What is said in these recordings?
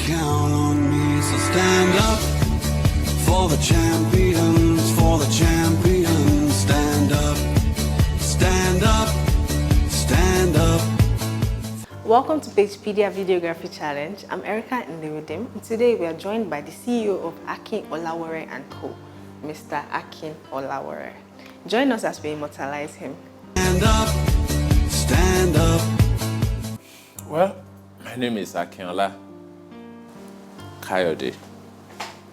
count on me, so stand up for the champions, for the champions. Stand up, stand up, stand up. Welcome to PagePedia Videography Challenge. I'm Akin Olawore, and today we are joined by the CEO of Akin Olawore & Co., Mr. Akin Olawore. Join us as we immortalize him. Stand up, stand up. Well, my name is Akin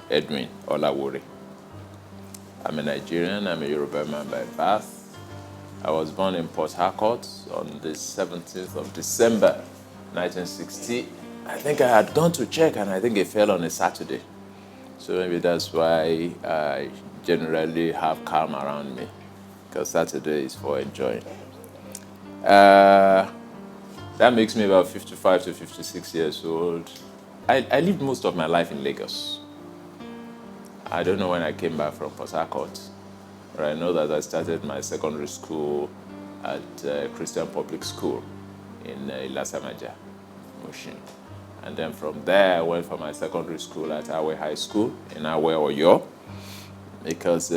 Edwin Olawore. I'm a Nigerian, I'm a Yoruba man by birth. I was born in Port Harcourt on the 17th of December, 1960. I think I had gone to check and I think it fell on a Saturday. So maybe that's why I generally have calm around me, because Saturday is for enjoying. That makes me about 55 to 56 years old. I lived most of my life in Lagos. I don't know when I came back from Port Harcourt, but I know that I started my secondary school at Christian Public School in Ilasamaja, Mushin. And then from there, I went for my secondary school at Awe High School in Awe, Oyo, because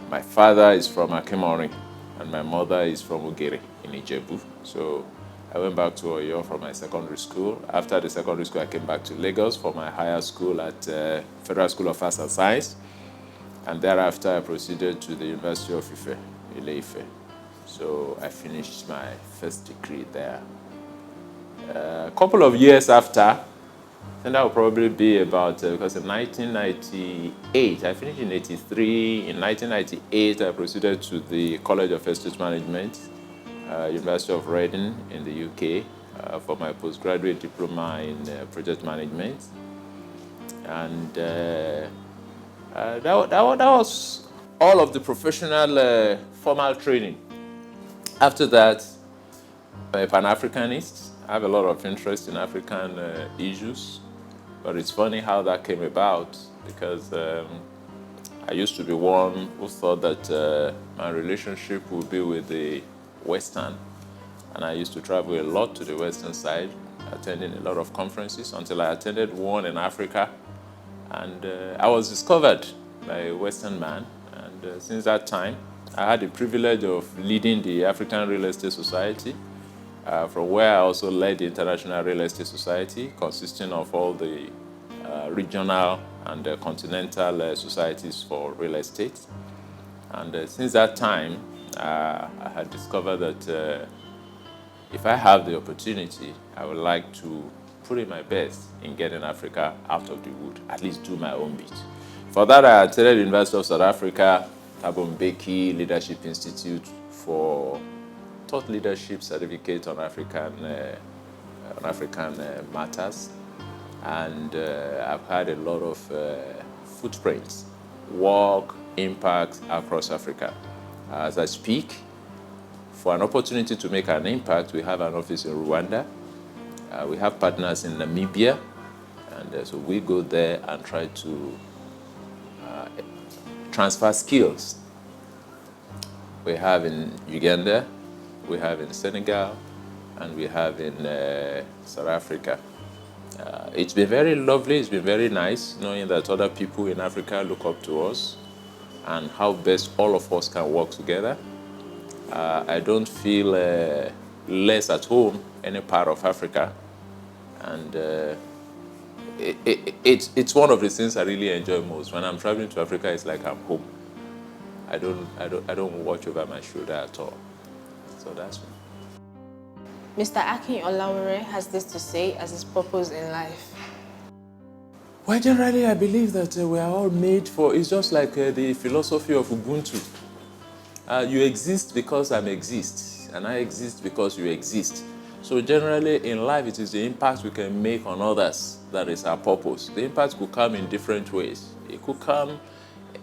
my father is from Akimori and my mother is from Ugere in Ijebu. So I went back to Oyo for my secondary school. After the secondary school, I came back to Lagos for my higher school at Federal School of Arts and Science. And thereafter, I proceeded to the University of Ife, Ile-Ife. So I finished my first degree there. A couple of years after, I think that would probably be about, because in 1998, I finished in 83. In 1998, I proceeded to the College of Estate Management, University of Reading in the UK, for my postgraduate diploma in project management. And that was all of the professional formal training. After that, I'm a Pan-Africanist. I have a lot of interest in African issues, but it's funny how that came about, because I used to be one who thought that my relationship would be with the Western, and I used to travel a lot to the Western side, attending a lot of conferences, until I attended one in Africa, and I was discovered by a Western man, and since that time, I had the privilege of leading the African Real Estate Society, from where I also led the International Real Estate Society, consisting of all the regional and continental societies for real estate. And since that time, I had discovered that if I have the opportunity, I would like to put in my best in getting Africa out of the wood, at least do my own bit. For that, I attended the University of South Africa, Thabo Mbeki Leadership Institute for Thought Leadership Certificate on African matters. And I've had a lot of footprints, work, impact across Africa. As I speak, for an opportunity to make an impact, we have an office in Rwanda. We have partners in Namibia, and so we go there and try to transfer skills. We have in Uganda, we have in Senegal, and we have in South Africa. It's been very lovely, it's been very nice knowing that other people in Africa look up to us and how best all of us can work together. I don't feel less at home any part of Africa, and it's one of the things I really enjoy most. When I'm traveling to Africa, it's like I'm home. I don't watch over my shoulder at all. So that's me. Mr. Akin Olawore has this to say as his purpose in life. Well, generally, I believe that we are all made for, it's just like the philosophy of Ubuntu. You exist because I exist, and I exist because you exist. So generally, in life, it is the impact we can make on others that is our purpose. The impact could come in different ways. It could come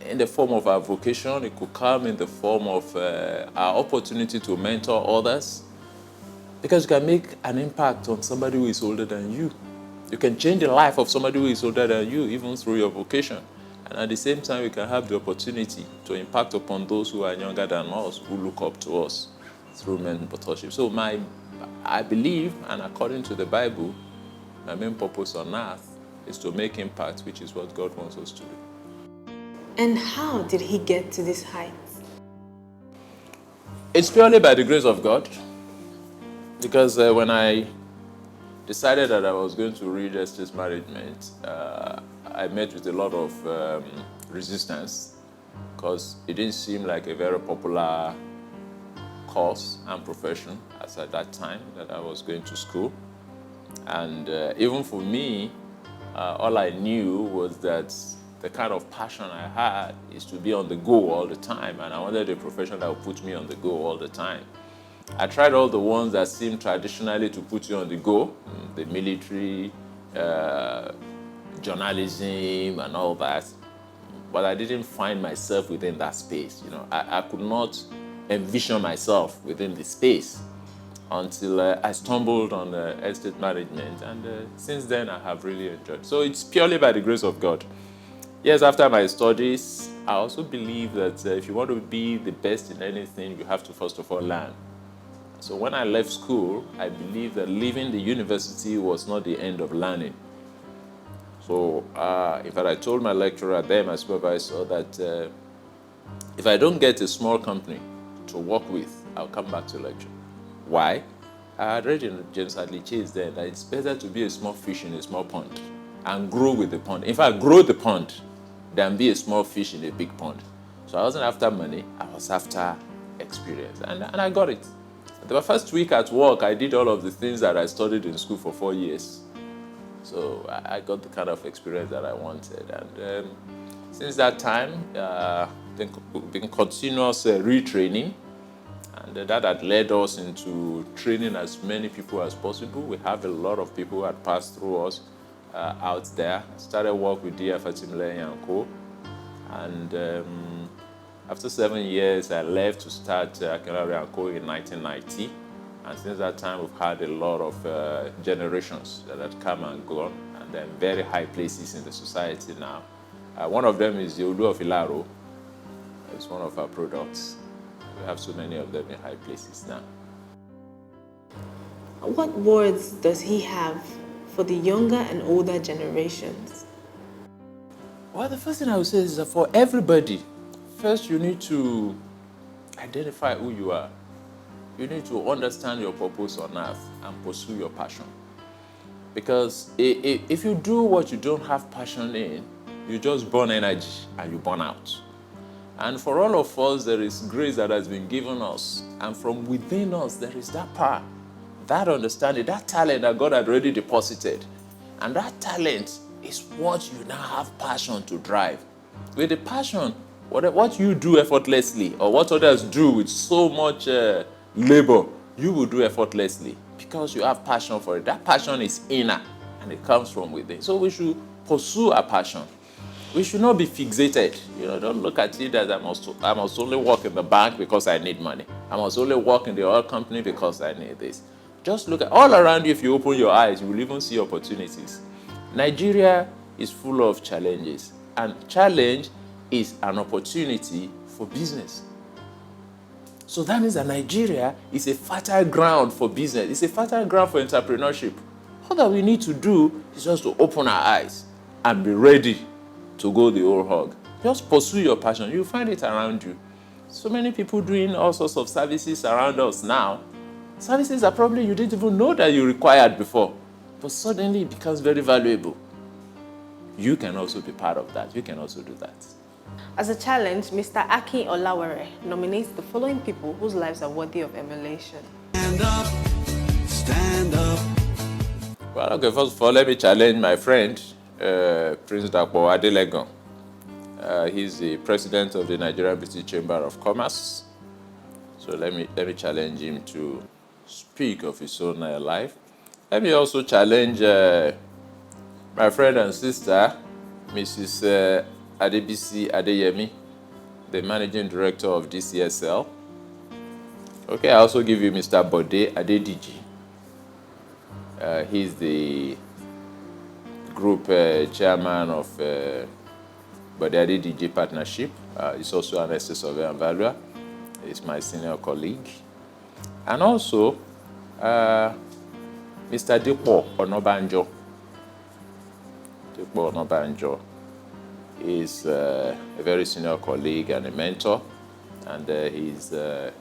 in the form of our vocation. It could come in the form of our opportunity to mentor others. Because you can make an impact on somebody who is older than you. You can change the life of somebody who is older than you, even through your vocation. And at the same time, we can have the opportunity to impact upon those who are younger than us, who look up to us through mentorship. So I believe, and according to the Bible, my main purpose on earth is to make impact, which is what God wants us to do. And how did he get to this height? It's purely by the grace of God, because when I decided that I was going to read estate management, I met with a lot of resistance, because it didn't seem like a very popular course and profession as at that time that I was going to school. And even for me, all I knew was that the kind of passion I had is to be on the go all the time, and I wanted a profession that would put me on the go all the time. I tried all the ones that seemed traditionally to put you on the go, the military, journalism, and all that, but I didn't find myself within that space. I could not envision myself within the space until I stumbled on estate management, and since then I have really enjoyed. So it's purely by the grace of God. Yes, after my studies, I also believe that if you want to be the best in anything, you have to first of all learn. So when I left school, I believed that leaving the university was not the end of learning. So in fact, I told my lecturer then, my supervisor, that if I don't get a small company to work with, I'll come back to lecture. Why? I had read in James Hadley Chase then that it's better to be a small fish in a small pond and grow with the pond. In fact, grow the pond than be a small fish in a big pond. So I wasn't after money, I was after experience, and I got it. The first week at work, I did all of the things that I studied in school for 4 years. So I got the kind of experience that I wanted. And since that time, been continuous retraining, and that had led us into training as many people as possible. We have a lot of people who had passed through us out there. Started work with D.F. Atimile and Co. And after 7 years, I left to start Akin Olawore and Co. in 1990. And since that time, we've had a lot of generations that had come and gone, and they're in very high places in the society now. One of them is the Olu of Ilaro. It's one of our products. We have so many of them in high places now. What words does he have for the younger and older generations? Well, the first thing I would say is that for everybody, first you need to identify who you are. You need to understand your purpose on earth and pursue your passion. Because if you do what you don't have passion in, you just burn energy and you burn out. And for all of us, there is grace that has been given us. And from within us, there is that power, that understanding, that talent that God had already deposited. And that talent is what you now have passion to drive. With the passion, what you do effortlessly, or what others do with so much labor, you will do effortlessly because you have passion for it. That passion is inner and it comes from within. So we should pursue our passion. We should not be fixated. Don't look at it as I must only work in the bank because I need money. I must only work in the oil company because I need this. Just look at all around you. If you open your eyes, you will even see opportunities. Nigeria is full of challenges, and challenge is an opportunity for business. So that means that Nigeria is a fertile ground for business. It's a fertile ground for entrepreneurship. All that we need to do is just to open our eyes and be ready to go the whole hog. Just pursue your passion. You'll find it around you. So many people doing all sorts of services around us now. Services that probably you didn't even know that you required before, but suddenly it becomes very valuable. You can also be part of that. You can also do that. As a challenge, Mr. Akin Olawore nominates the following people whose lives are worthy of emulation. Stand up, stand up. Well, okay, first of all, let me challenge my friend, Prince Dapo Adelegon. He's the president of the Nigerian British Chamber of Commerce. So let me challenge him to speak of his own life. Let me also challenge my friend and sister, Mrs. Adebisi Adeyemi, the managing director of DCSL. Okay, I also give you Mr. Bode Adediji. He's the group chairman of Bode Adediji Partnership. He's also an estate surveyor and valuer. He's my senior colleague. And also, Mr. Dipo Onobanjo. Ladipo Onabanjo is a very senior colleague and a mentor, and he's the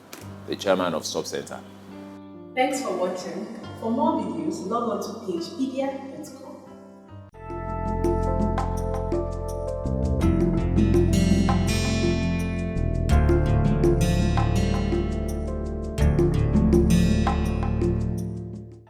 chairman of Subcenter. Thanks for watching. For more videos, log on to PagePedia.com.